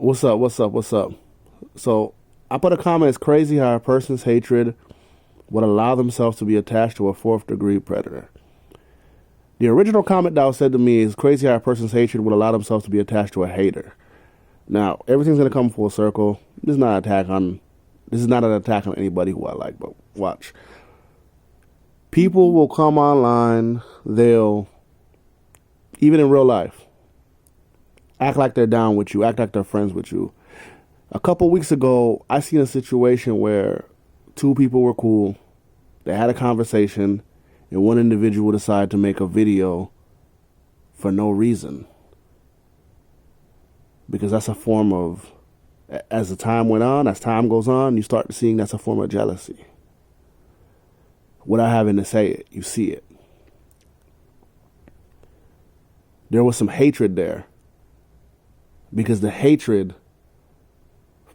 What's up? What's up? What's up? So I put a comment. It's crazy how a person's hatred would allow themselves to be attached to a fourth degree predator. The original comment that was said to me is crazy how a person's hatred would allow themselves to be attached to a hater. Now everything's gonna come full circle. This is not an attack on anybody who I like, but watch. People will come online. They'll even in real life act like they're down with you, act like they're friends with you. A couple weeks ago, I seen a situation where two people were cool. They had a conversation, and one individual decided to make a video for no reason. Because that's a form of, as the time went on, as time goes on, you start seeing that's a form of jealousy. Without having to say it, you see it. There was some hatred there. Because the hatred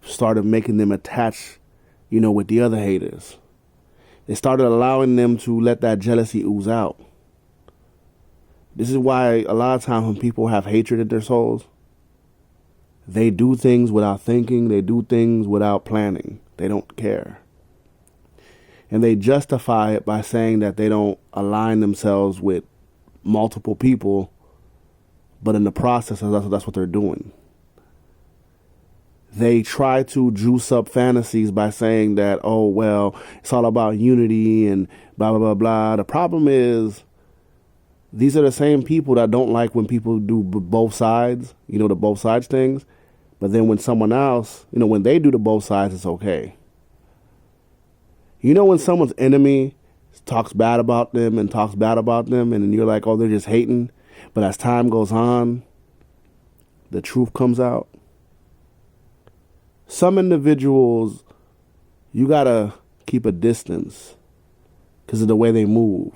started making them attach, with the other haters. They started allowing them to let that jealousy ooze out. This is why a lot of times when people have hatred in their souls, they do things without thinking. They do things without planning. They don't care. And they justify it by saying that they don't align themselves with multiple people, but in the process, that's what they're doing. They try to juice up fantasies by saying that, oh, well, it's all about unity and blah, blah, blah, blah. The problem is these are the same people that don't like when people do both sides, the both sides things. But then when someone else, when they do the both sides, it's okay. When someone's enemy talks bad about them and then you're like, oh, they're just hating. But as time goes on, the truth comes out. Some individuals, you gotta keep a distance because of the way they move.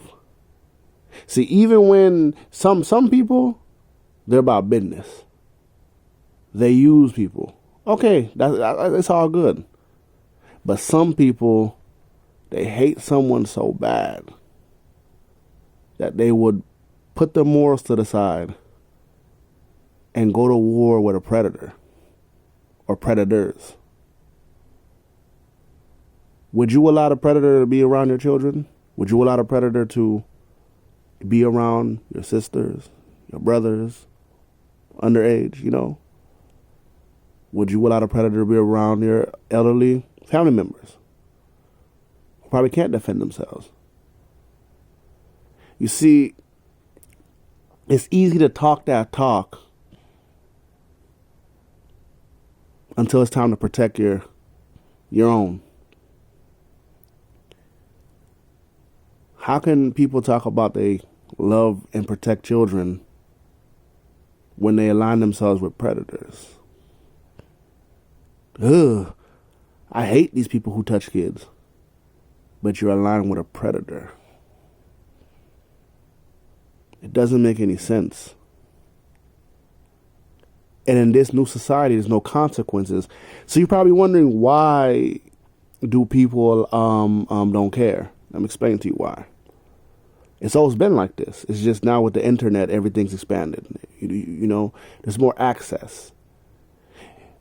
See, even when some people, they're about business. They use people. Okay, that's all good. But some people, they hate someone so bad that they would put their morals to the side and go to war with a predator or predators. Would you allow a predator to be around your children? Would you allow a predator to be around your sisters, your brothers, underage, Would you allow a predator to be around your elderly family members who probably can't defend themselves? You see, it's easy to talk that talk until it's time to protect your own. How can people talk about they love and protect children when they align themselves with predators? Ugh, I hate these people who touch kids, but you're aligned with a predator. It doesn't make any sense. And in this new society, there's no consequences. So you're probably wondering, why do people don't care? Let me explain to you why. It's always been like this. It's just now with the internet, everything's expanded. There's more access.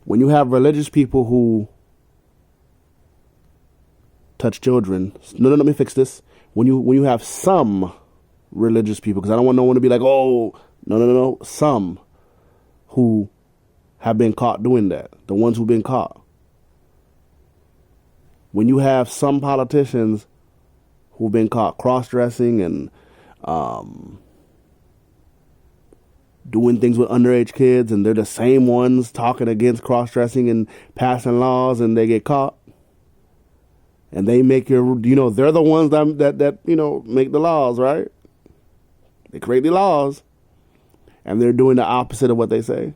When you have religious people who touch children, no, let me fix this. When you have some religious people, because I don't want no one to be like, oh, no, some who have been caught doing that, the ones who've been caught. When you have some politicians who've been caught cross-dressing and doing things with underage kids, and they're the same ones talking against cross-dressing and passing laws, and they get caught, and they make they're the ones that make the laws, right? They create the laws, and they're doing the opposite of what they say.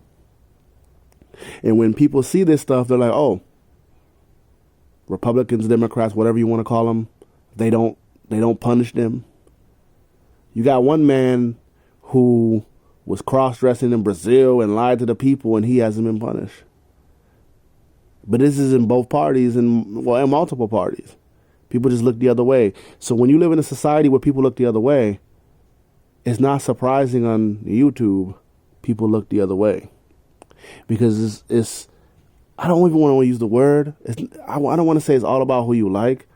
And when people see this stuff, they're like, oh, Republicans, Democrats, whatever you want to call them, they don't punish them. You got one man who was cross-dressing in Brazil and lied to the people, and he hasn't been punished. But this is in both parties and in multiple parties. People just look the other way. So when you live in a society where people look the other way, it's not surprising on YouTube people look the other way, because I don't even want to use the word. I don't want to say it's all about who you like.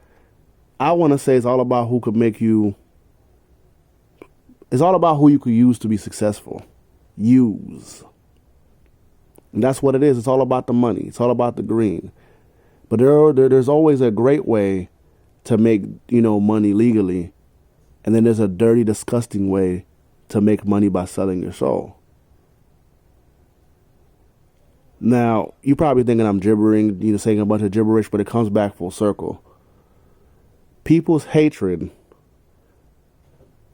I want to say it's all about who could make you. It's all about who you could use to be successful. Use. And that's what it is. It's all about the money. It's all about the green. But there's always a great way to make, money legally. And then there's a dirty, disgusting way to make money by selling your soul. Now, you're probably thinking I'm gibbering, saying a bunch of gibberish, but it comes back full circle. People's hatred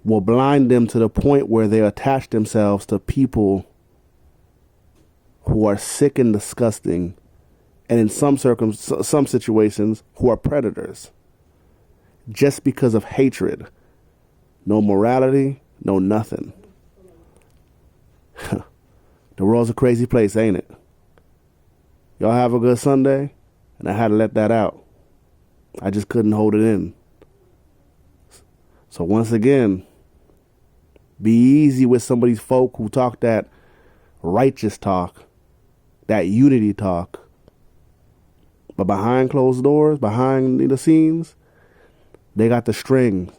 will blind them to the point where they attach themselves to people who are sick and disgusting, and in some situations, who are predators. Just because of hatred. No morality, no nothing. The world's a crazy place, ain't it? Y'all have a good Sunday, and I had to let that out. I just couldn't hold it in. So once again, be easy with some of these folk who talk that righteous talk, that unity talk. But behind closed doors, behind the scenes, they got the strings.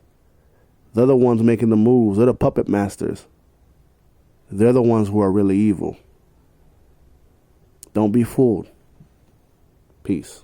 They're the ones making the moves. They're the puppet masters. They're the ones who are really evil. Don't be fooled. Peace.